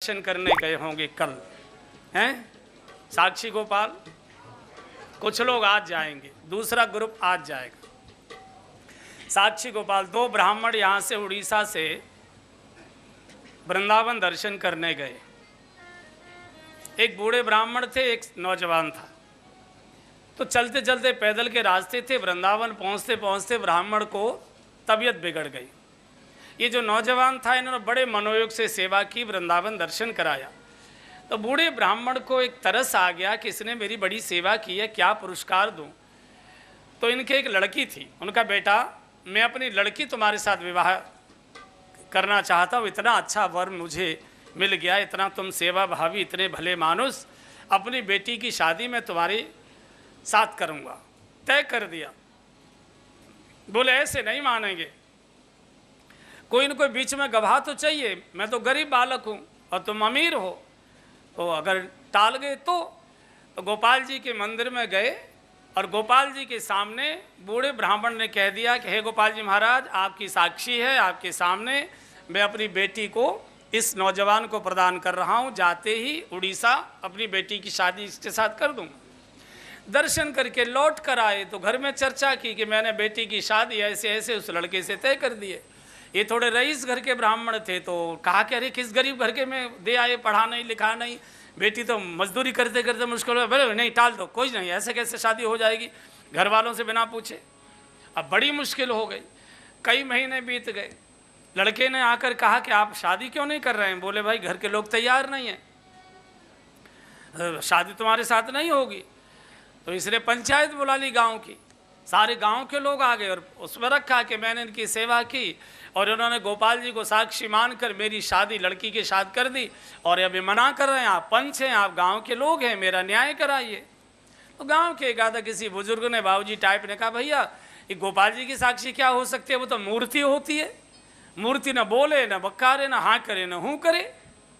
दर्शन करने गए होंगे कल, हैं साक्षी गोपाल। कुछ लोग आज जाएंगे, दूसरा ग्रुप आज जाएगा। साक्षी गोपाल दो ब्राह्मण यहाँ से उड़ीसा से वृंदावन दर्शन करने गए। एक बूढ़े ब्राह्मण थे, एक नौजवान था। तो चलते चलते पैदल के रास्ते थे, वृंदावन पहुँचते पहुँचते ब्राह्मण को तबीयत बिगड़ गई। ये जो नौजवान था, इन्होंने बड़े मनोयोग से सेवा की, वृंदावन दर्शन कराया। तो बूढ़े ब्राह्मण को एक तरस आ गया कि इसने मेरी बड़ी सेवा की है, क्या पुरस्कार दूं। तो इनके एक लड़की थी, उनका बेटा, मैं अपनी लड़की तुम्हारे साथ विवाह करना चाहता हूँ, इतना अच्छा वर मुझे मिल गया, इतना तुम सेवा भावी, इतने भले मानुस, अपनी बेटी की शादी में तुम्हारे साथ करूँगा। तय कर दिया। बोले ऐसे नहीं मानेंगे, कोई न कोई बीच में गवाह तो चाहिए, मैं तो गरीब बालक हूँ और तुम अमीर हो, तो अगर टाल गए तो गोपाल जी के मंदिर में गए और गोपाल जी के सामने बूढ़े ब्राह्मण ने कह दिया कि हे गोपाल जी महाराज, आपकी साक्षी है, आपके सामने मैं अपनी बेटी को इस नौजवान को प्रदान कर रहा हूँ, जाते ही उड़ीसा अपनी बेटी की शादी इसके साथ कर दूँगा। दर्शन करके लौट कर आए तो घर में चर्चा की कि मैंने बेटी की शादी ऐसे ऐसे उस लड़के से तय कर दिए। ये थोड़े रईस घर के ब्राह्मण थे, तो कहा कि अरे किस गरीब घर के में दे आए, पढ़ा नहीं लिखा नहीं, बेटी तो मजदूरी करते करते मुश्किल हो, बोले नहीं टाल दो, कोई नहीं, ऐसे कैसे शादी हो जाएगी घर वालों से बिना पूछे। अब बड़ी मुश्किल हो गई, कई महीने बीत गए। लड़के ने आकर कहा कि आप शादी क्यों नहीं कर रहे हैं। बोले भाई घर के लोग तैयार नहीं हैं, शादी तुम्हारे साथ नहीं होगी। तो इसने पंचायत बुला ली गाँव की, सारे गांव के लोग आ गए और उसमें रखा कि मैंने इनकी सेवा की और इन्होंने गोपाल जी को साक्षी मानकर मेरी शादी लड़की के साथ कर दी और अभी मना कर रहे हैं, आप पंच हैं, आप गांव के लोग हैं, मेरा न्याय कराइए। तो गांव के एक आधा किसी बुजुर्ग ने, बाबूजी टाइप ने कहा भैया ये गोपाल जी की साक्षी क्या हो सकती है, वो तो मूर्ति होती है, मूर्ति न बोले न बक्कारे न हाँ करे न हूँ करे,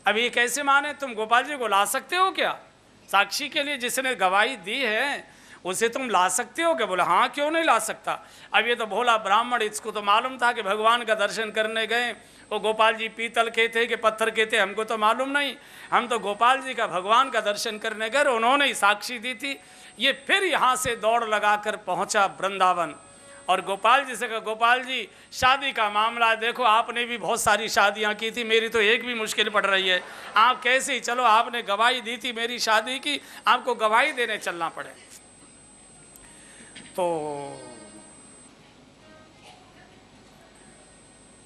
अब ये कैसे माने, तुम गोपाल जी को ला सकते हो क्या साक्षी के लिए, जिसने गवाही दी है उसे तुम ला सकते हो क्या। बोला हाँ क्यों नहीं ला सकता। अब ये तो भोला ब्राह्मण, इसको तो मालूम था कि भगवान का दर्शन करने गए, वो गोपाल जी पीतल के थे कि पत्थर के थे हमको तो मालूम नहीं, हम तो गोपाल जी का भगवान का दर्शन करने गए, उन्होंने ही साक्षी दी थी। ये फिर यहाँ से दौड़ लगा कर पहुँचा वृंदावन और गोपाल जी से कहा गोपाल जी शादी का मामला देखो, आपने भी बहुत सारी शादियाँ की थी, मेरी तो एक भी मुश्किल पड़ रही है, आप कैसे ही चलो, आपने गवाही दी थी मेरी शादी की, आपको गवाही देने चलना पड़े। तो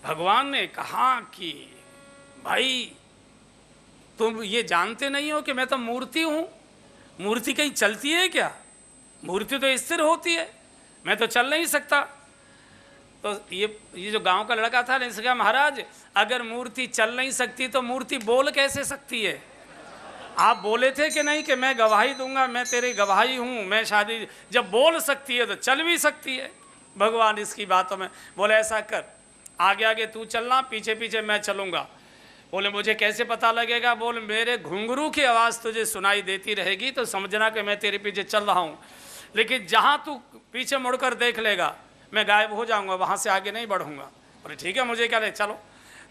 भगवान ने कहा कि भाई तुम ये जानते नहीं हो कि मैं तो मूर्ति हूं, मूर्ति कहीं चलती है क्या, मूर्ति तो स्थिर होती है, मैं तो चल नहीं सकता। तो ये जो गांव का लड़का था ने कहा महाराज अगर मूर्ति चल नहीं सकती तो मूर्ति बोल कैसे सकती है। आप बोले थे कि नहीं कि मैं गवाही दूंगा, मैं तेरी गवाही हूँ, मैं शादी जब बोल सकती है तो चल भी सकती है। भगवान इसकी बातों में बोले ऐसा कर, आगे आगे तू चलना, पीछे पीछे मैं चलूँगा। बोले मुझे कैसे पता लगेगा। बोले मेरे घुंघरू की आवाज़ तुझे सुनाई देती रहेगी तो समझना कि मैं तेरे पीछे चल रहा हूँ, लेकिन जहाँ तू पीछे मुड़कर देख लेगा मैं गायब हो जाऊँगा, वहाँ से आगे नहीं बढ़ूँगा। बोले ठीक है मुझे क्या ले, चलो।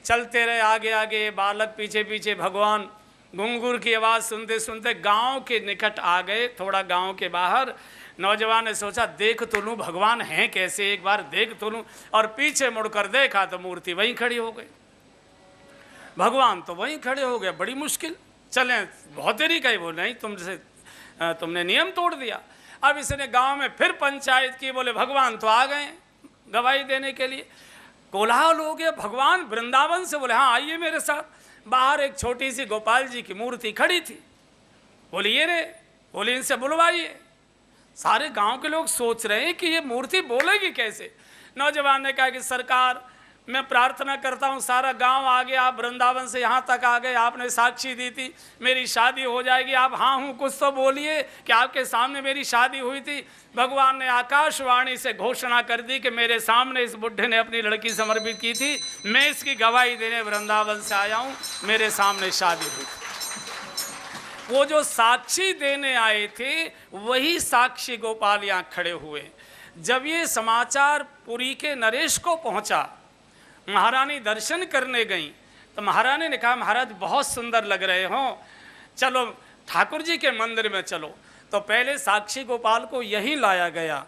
चलते रहे आगे आगे, बालक पीछे पीछे, भगवान घुंघरू की आवाज़ सुनते सुनते गांव के निकट आ गए। थोड़ा गांव के बाहर नौजवान ने सोचा देख तो लूँ भगवान हैं कैसे, एक बार देख तो लूँ, और पीछे मुड़कर देखा तो मूर्ति वहीं खड़ी हो गई, भगवान तो वहीं खड़े हो गए। बड़ी मुश्किल, चलें बहुत देरी का ही, बोल नहीं तुमने नियम तोड़ दिया। अब इसने गांव में फिर पंचायत की, बोले भगवान तो आ गए गवाही देने के लिए। कोलाहल हो गया, भगवान वृंदावन से बोले हाँ आइए मेरे साथ। बाहर एक छोटी सी गोपाल जी की मूर्ति खड़ी थी, बोले ये रे, बोले इनसे बुलवाइए। सारे गांव के लोग सोच रहे हैं कि ये मूर्ति बोलेगी कैसे। नौजवान ने कहा कि सरकार मैं प्रार्थना करता हूँ, सारा गांव आ गया, आप वृंदावन से यहाँ तक आ गए, आपने साक्षी दी थी मेरी शादी हो जाएगी, आप हाँ हूँ कुछ तो बोलिए कि आपके सामने मेरी शादी हुई थी। भगवान ने आकाशवाणी से घोषणा कर दी कि मेरे सामने इस बुढ़े ने अपनी लड़की समर्पित की थी, मैं इसकी गवाही देने वृंदावन से आया हूँ, मेरे सामने शादी हुई थी। वो जो साक्षी देने आए थे वही साक्षी गोपाल यहाँ खड़े हुए। जब ये समाचार पुरी के नरेश को पहुँचा, महारानी दर्शन करने गईं, तो महारानी ने कहा महाराज बहुत सुंदर लग रहे हो, चलो ठाकुर जी के मंदिर में चलो। तो पहले साक्षी गोपाल को यहीं लाया गया,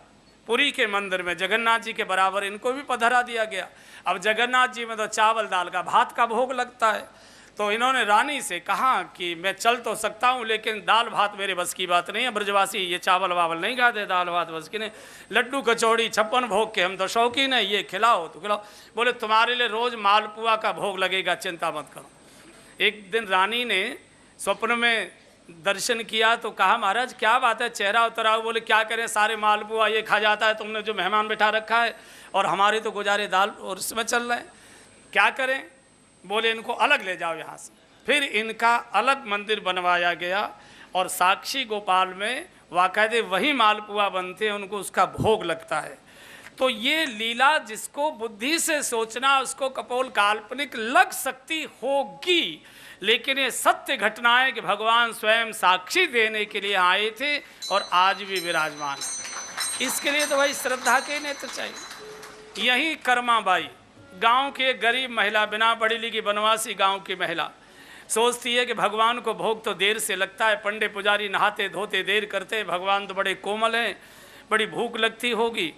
पुरी के मंदिर में, जगन्नाथ जी के बराबर इनको भी पधरा दिया गया। अब जगन्नाथ जी में तो चावल दाल का भात का भोग लगता है, तो इन्होंने रानी से कहा कि मैं चल तो सकता हूँ लेकिन दाल भात मेरे बस की बात नहीं है, ब्रजवासी ये चावल वावल नहीं खाते, दाल भात बस की नहीं, लड्डू कचौड़ी 56 भोग के हम तो शौकीन है, ये खिलाओ तो खिलाओ। बोले तुम्हारे लिए रोज़ मालपुआ का भोग लगेगा, चिंता मत करो। एक दिन रानी ने स्वप्न में दर्शन किया तो कहा महाराज क्या बात है, चेहरा उतराओ। बोले क्या करें, सारे मालपुआ ये खा जाता है, तुमने जो मेहमान बिठा रखा है, और हमारे तो गुजारे दाल और इसमें चल रहे हैं, क्या करें। बोले इनको अलग ले जाओ यहाँ से। फिर इनका अलग मंदिर बनवाया गया और साक्षी गोपाल में वाकायदे वही मालपुआ बनते हैं, उनको उसका भोग लगता है। तो ये लीला जिसको बुद्धि से सोचना उसको कपोल काल्पनिक लग सकती होगी, लेकिन ये सत्य घटनाएं कि भगवान स्वयं साक्षी देने के लिए आए थे और आज भी विराजमान है। इसके लिए तो भाई श्रद्धा के नेत्र चाहिए। यही कर्माबाई गांव की एक गरीब महिला, बिना पढ़ी लिखी बनवासी गांव की महिला, सोचती है कि भगवान को भोग तो देर से लगता है, पंडे पुजारी नहाते धोते देर करते, भगवान तो बड़े कोमल हैं, बड़ी भूख लगती होगी,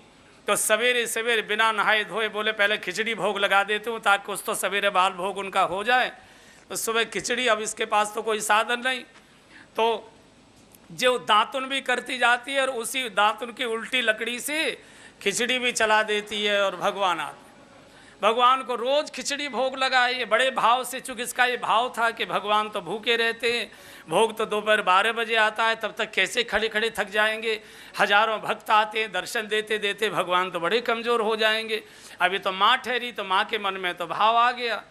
तो सवेरे सवेरे बिना नहाए धोए बोले पहले खिचड़ी भोग लगा देती हूँ ताकि कुछ तो सवेरे बाल भोग उनका हो जाए। तो सुबह खिचड़ी, अब इसके पास तो कोई साधन नहीं, तो जो दातुन भी करती जाती है और उसी दातुन की उल्टी लकड़ी से खिचड़ी भी चला देती है और भगवान आते। भगवान को रोज़ खिचड़ी भोग लगाए, बड़े भाव से, चूँकि इसका ये भाव था कि भगवान तो भूखे रहते हैं, भोग तो दोपहर 12 बजे आता है, तब तक कैसे खड़े खड़े थक जाएंगे, हजारों भक्त आते हैं, दर्शन देते देते भगवान तो बड़े कमज़ोर हो जाएंगे। अभी तो माँ ठहरी, तो माँ के मन में तो भाव आ गया।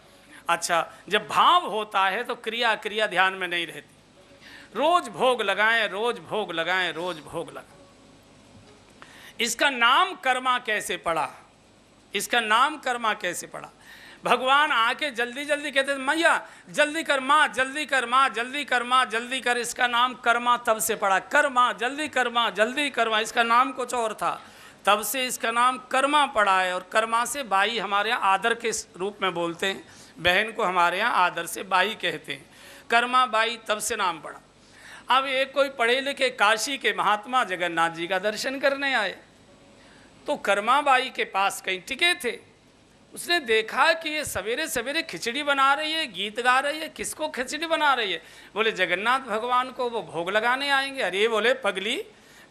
अच्छा, जब भाव होता है तो क्रिया ध्यान में नहीं रहती। रोज़ भोग लगाएं, रोज़ भोग लगाएं, रोज़ भोग लगाएं। इसका नाम कर्मा कैसे पड़ा, इसका नाम कर्मा कैसे पड़ा। भगवान आके जल्दी जल्दी कहते थे मैया जल्दी कर, माँ जल्दी कर, माँ जल्दी कर, माँ जल्दी कर। इसका नाम कर्मा तब से पड़ा, कर्मा जल्दी कर, माँ जल्दी कर्मा। इसका नाम कुछ और था, तब से इसका नाम कर्मा पड़ा है। और कर्मा से बाई हमारे यहाँ आदर के रूप में बोलते हैं, बहन को हमारे यहाँ आदर से बाई कहते हैं, कर्मा बाई तब से नाम पड़ा। अब एक कोई पढ़े लिखे काशी के महात्मा जगन्नाथ जी का दर्शन करने आए, तो कर्माबाई के पास कहीं टिके थे। उसने देखा कि ये सवेरे सवेरे खिचड़ी बना रही है, गीत गा रही है, किसको खिचड़ी बना रही है। बोले जगन्नाथ भगवान को वो भोग लगाने आएंगे। अरे बोले पगली,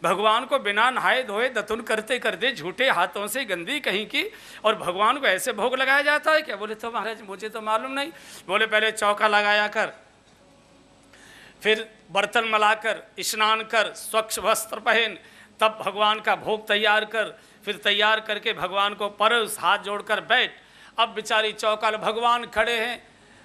भगवान को बिना नहाए धोए दतुन करते करते झूठे हाथों से गंदी कहीं की, और भगवान को ऐसे भोग लगाया जाता है क्या। बोले तो महाराज मुझे तो मालूम नहीं। बोले पहले चौका लगाया कर, फिर बर्तन मलाकर स्नान कर, स्वच्छ वस्त्र पहन, तब भगवान का भोग तैयार कर, फिर तैयार करके भगवान को परस, हाथ जोड़कर बैठ। अब बेचारी चौका, भगवान खड़े हैं,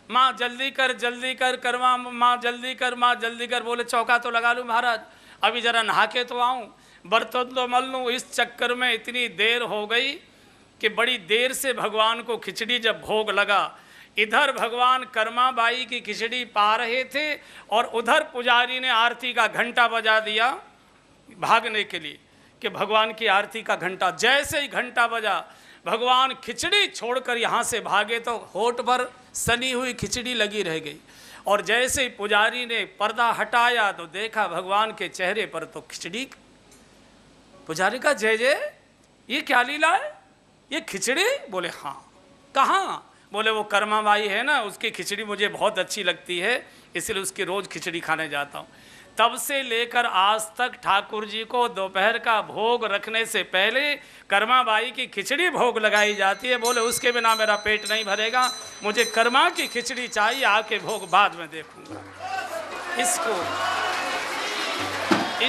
माँ जल्दी कर कर्मा, माँ जल्दी कर, माँ जल्दी कर। बोले चौका तो लगा लूँ महाराज, अभी ज़रा नहा के तो आऊँ, बर्तन तो मल लूँ। इस चक्कर में इतनी देर हो गई कि बड़ी देर से भगवान को खिचड़ी जब भोग लगा, इधर भगवान कर्माबाई की खिचड़ी पा रहे थे और उधर पुजारी ने आरती का घंटा बजा दिया भागने के लिए कि भगवान की आरती का घंटा। जैसे ही घंटा बजा, भगवान खिचड़ी छोड़कर यहाँ से भागे तो होठ पर सनी हुई खिचड़ी लगी रह गई। और जैसे ही पुजारी ने पर्दा हटाया तो देखा भगवान के चेहरे पर तो खिचड़ी। पुजारी का जय जय, ये क्या लीला है, ये खिचड़ी। बोले हाँ। कहाँ। बोले वो कर्माबाई है ना, उसकी खिचड़ी मुझे बहुत अच्छी लगती है, इसलिए उसकी रोज़ खिचड़ी खाने जाता हूँ। तब से लेकर आज तक ठाकुर जी को दोपहर का भोग रखने से पहले कर्माबाई की खिचड़ी भोग लगाई जाती है। बोले उसके बिना मेरा पेट नहीं भरेगा, मुझे कर्मा की खिचड़ी चाहिए, आके भोग बाद में देखूंगा। इसको